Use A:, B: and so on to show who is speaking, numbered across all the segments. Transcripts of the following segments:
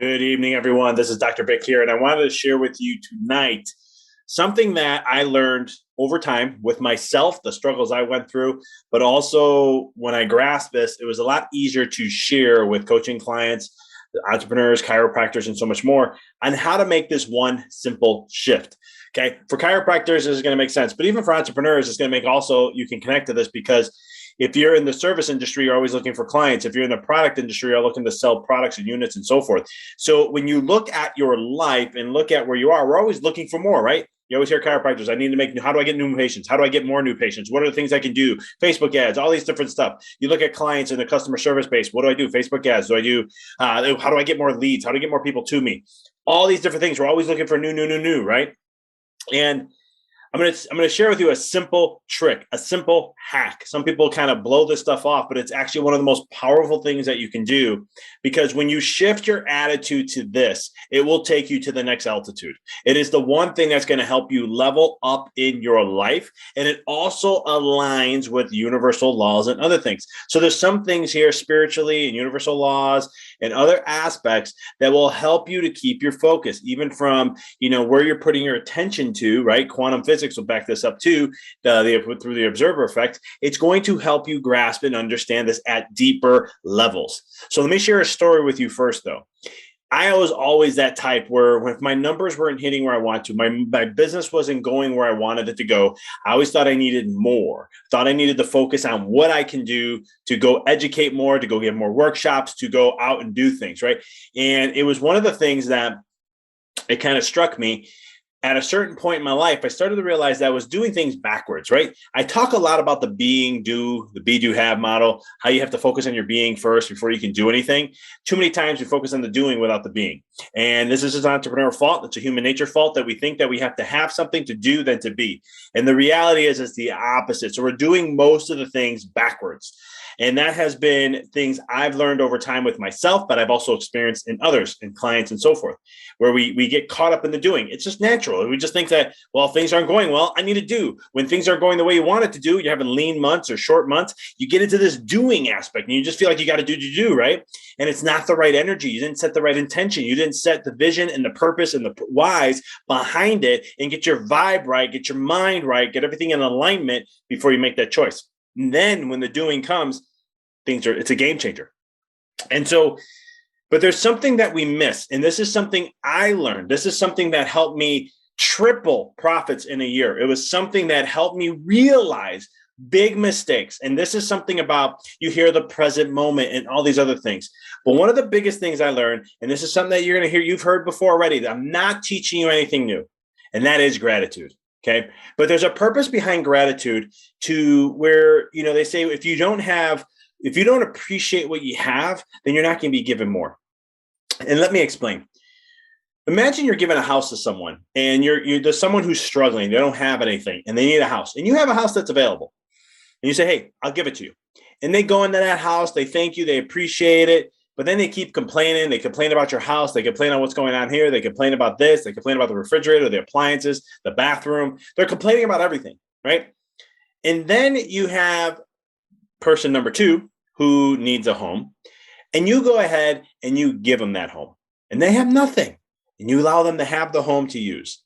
A: Good evening, everyone. This is Dr. Vic here, and I wanted to share with you tonight something that I learned over time with myself, the struggles I went through, but also when I grasped this, it was a lot easier to share with coaching clients, entrepreneurs, chiropractors, and so much more on how to make this one simple shift. Okay. For chiropractors, this is going to make sense, but even for entrepreneurs, it's going to make also, you can connect to this because if you're in the service industry, you're always looking for clients. If you're in the product industry, you're looking to sell products and units and so forth. So when you look at your life and look at where you are, we're always looking for more, right? You always hear chiropractors, I need to make, how do I get new patients? How do I get more new patients? What are the things I can do? Facebook ads, all these different stuff. You look at clients in the customer service base. What do I do? Facebook ads. How do I get more leads? How do I get more people to me? All these different things. We're always looking for new, right? And I'm gonna share with you a simple trick, a simple hack. Some people kind of blow this stuff off, but it's actually one of the most powerful things that you can do, because when you shift your attitude to this, it will take you to the next altitude. It is the one thing that's going to help you level up in your life, and it also aligns with universal laws and other things. So there's some things here spiritually and universal laws and other aspects that will help you to keep your focus, even from where you're putting your attention to, right? Quantum physics will back this up too, through the observer effect. It's going to help you grasp and understand this at deeper levels. So let me share a story with you first, though. I was always that type where if my numbers weren't hitting where I want to, my business wasn't going where I wanted it to go, I always thought I needed more, thought I needed to focus on what I can do to go educate more, to go give more workshops, to go out and do things, right? And it was one of the things that it kind of struck me. At a certain point in my life, I started to realize that I was doing things backwards, right? I talk a lot about the being, do, the be, do, have model, how you have to focus on your being first before you can do anything. Too many times we focus on the doing without the being. And this is an entrepreneur fault. It's a human nature fault that we think that we have to have something to do than to be. And the reality is it's the opposite. So we're doing most of the things backwards. And that has been things I've learned over time with myself, but I've also experienced in others and clients and so forth, where we get caught up in the doing. It's just natural. We just think that, well, things aren't going well, I need to do. When things aren't going the way you want it to do, you're having lean months or short months, you get into this doing aspect and you just feel like you got to do, right? And it's not the right energy. You didn't set the right intention. You didn't set the vision and the purpose and the whys behind it and get your vibe right, get your mind right, get everything in alignment before you make that choice. And then when the doing comes, it's a game changer. And so, but there's something that we miss. And this is something I learned. This is something that helped me triple profits in a year. It was something that helped me realize big mistakes. And this is something about, you hear the present moment and all these other things. But one of the biggest things I learned, and this is something that you're going to hear, you've heard before already, that I'm not teaching you anything new. And that is gratitude. Okay. But there's a purpose behind gratitude to where, they say, if you don't appreciate what you have, then you're not going to be given more. And let me explain. Imagine you're giving a house to someone and there's someone who's struggling. They don't have anything and they need a house, and you have a house that's available. And you say, hey, I'll give it to you. And they go into that house. They thank you. They appreciate it. But then they keep complaining. They complain about your house. They complain on what's going on here. They complain about this. They complain about the refrigerator, the appliances, the bathroom. They're complaining about everything, right? And then you have person number two who needs a home. And you go ahead and you give them that home. And they have nothing. And you allow them to have the home to use.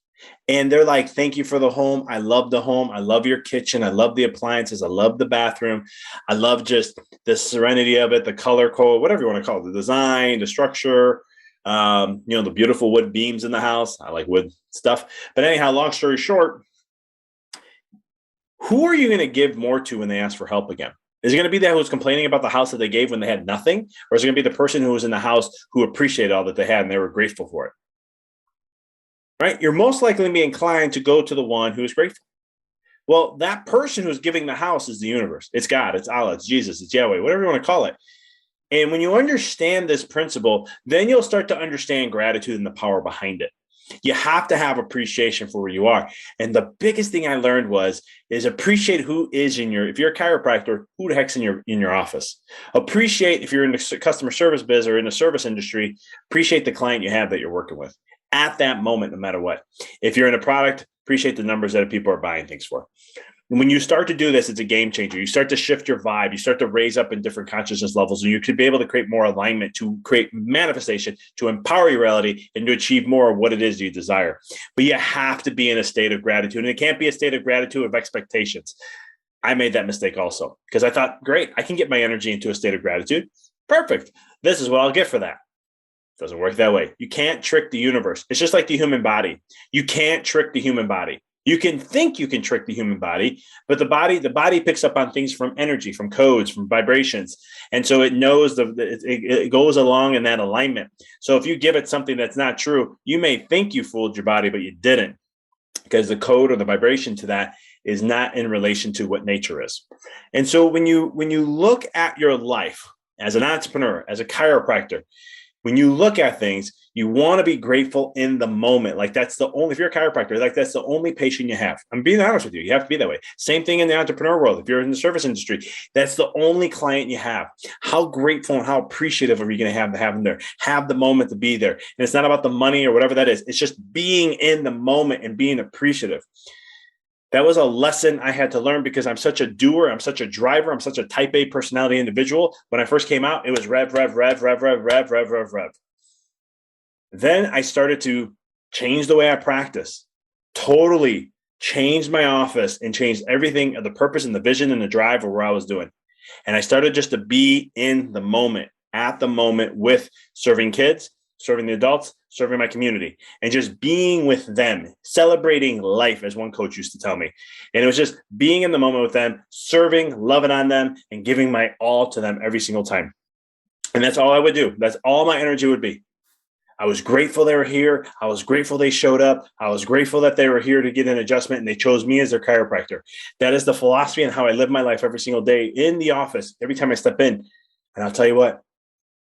A: And they're like, thank you for the home. I love the home. I love your kitchen. I love the appliances. I love the bathroom. I love just the serenity of it, the color code, whatever you want to call it, the design, the structure, the beautiful wood beams in the house. I like wood stuff. But anyhow, long story short, who are you going to give more to when they ask for help again? Is it going to be that who's complaining about the house that they gave when they had nothing? Or is it going to be the person who was in the house who appreciated all that they had and they were grateful for it? Right? You're most likely to be inclined to go to the one who is grateful. Well, that person who's giving the house is the universe. It's God, it's Allah, it's Jesus, it's Yahweh, whatever you want to call it. And when you understand this principle, then you'll start to understand gratitude and the power behind it. You have to have appreciation for where you are. And the biggest thing I learned is appreciate who is if you're a chiropractor, who the heck's in your office. Appreciate, if you're in the customer service biz or in the service industry, appreciate the client you have that you're working with at that moment, no matter what. If you're in a product, appreciate the numbers that people are buying things for. when you start to do this, it's a game changer. You start to shift your vibe. You start to raise up in different consciousness levels, and you could be able to create more alignment, to create manifestation, to empower your reality, and to achieve more of what it is you desire. But you have to be in a state of gratitude, and it can't be a state of gratitude of expectations. I made that mistake also because I thought, great, I can get my energy into a state of gratitude. Perfect. This is what I'll get for that. It doesn't work that way. You can't trick the universe. It's just like the human body. You can't trick the human body. You can think you can trick the human body, but the body picks up on things from energy, from codes, from vibrations. And so it knows it goes along in that alignment. So if you give it something that's not true, you may think you fooled your body, but you didn't, because the code or the vibration to that is not in relation to what nature is. And so when you look at your life as an entrepreneur, as a chiropractor, when you look at things, you want to be grateful in the moment. Like that's the only, if you're a chiropractor, like that's the only patient you have. I'm being honest with you. You have to be that way. Same thing in the entrepreneur world. If you're in the service industry, that's the only client you have. How grateful and how appreciative are you going to have them there? Have the moment to be there. And it's not about the money or whatever that is. It's just being in the moment and being appreciative. That was a lesson I had to learn because I'm such a doer. I'm such a driver. I'm such a type A personality individual. When I first came out, it was rev, rev, rev, rev, rev, rev, rev, rev, rev. Then I started to change the way I practice, totally changed my office and changed everything, the purpose and the vision and the drive of what I was doing. And I started just to be in the moment, at the moment with serving kids, serving the adults, serving my community, and just being with them, celebrating life, as one coach used to tell me. And it was just being in the moment with them, serving, loving on them, and giving my all to them every single time. And that's all I would do. That's all my energy would be. I was grateful they were here. I was grateful they showed up. I was grateful that they were here to get an adjustment, and they chose me as their chiropractor. That is the philosophy and how I live my life every single day in the office, every time I step in. And I'll tell you what,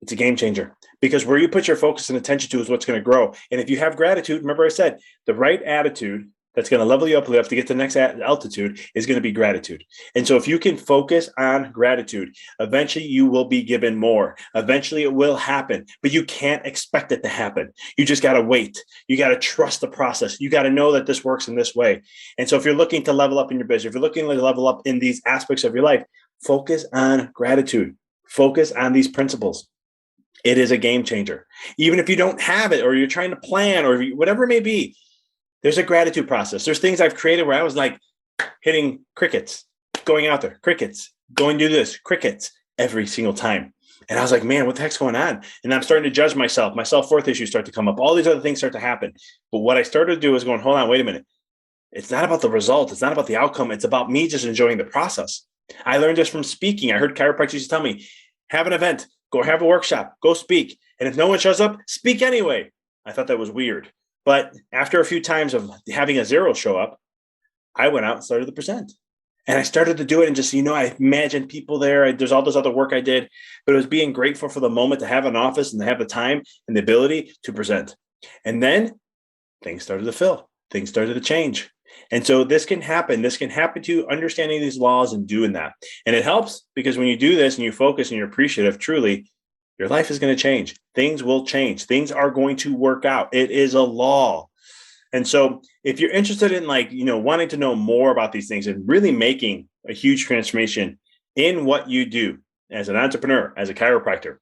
A: it's a game changer, because where you put your focus and attention to is what's going to grow. And if you have gratitude, remember I said the right attitude that's going to level you up to get to the next altitude is going to be gratitude. And so if you can focus on gratitude, eventually you will be given more. Eventually it will happen, but you can't expect it to happen. You just got to wait. You got to trust the process. You got to know that this works in this way. And so if you're looking to level up in your business, if you're looking to level up in these aspects of your life, focus on gratitude. Focus on these principles. It is a game changer. Even if you don't have it, or you're trying to plan, or whatever it may be, there's a gratitude process. There's things I've created where I was like hitting crickets, going out there, crickets, going to do this, crickets every single time. And I was like, man, what the heck's going on? And I'm starting to judge myself. My self-worth issues start to come up. All these other things start to happen. But what I started to do is going, hold on, wait a minute. It's not about the result. It's not about the outcome. It's about me just enjoying the process. I learned this from speaking. I heard chiropractors tell me, have an event, go have a workshop, go speak. And if no one shows up, speak anyway. I thought that was weird. But after a few times of having a zero show up, I went out and started to present. And I started to do it and just, I imagined people there. There's all this other work I did, but it was being grateful for the moment to have an office and to have the time and the ability to present. And then things started to fill. Things started to change. And so this can happen. This can happen to you understanding these laws and doing that. And it helps because when you do this and you focus and you're appreciative, truly, your life is going to change. Things will change. Things are going to work out. It is a law. And so if you're interested in wanting to know more about these things and really making a huge transformation in what you do as an entrepreneur, as a chiropractor,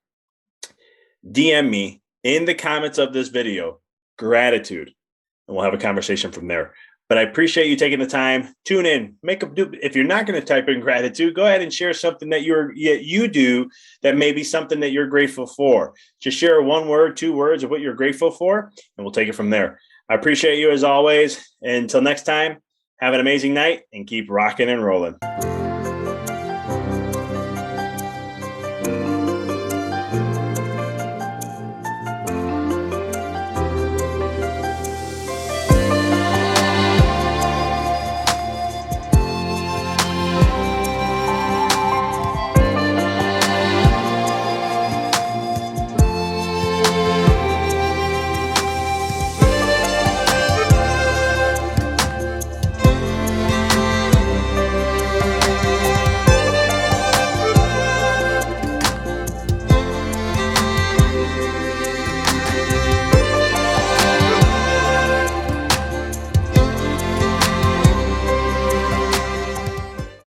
A: DM me in the comments of this video, gratitude, and we'll have a conversation from there. But I appreciate you taking the time. Tune in. If you're not going to type in gratitude, go ahead and share something that you do that may be something that you're grateful for. Just share 1 word, 2 words of what you're grateful for, and we'll take it from there. I appreciate you as always. Until next time, have an amazing night and keep rocking and rolling.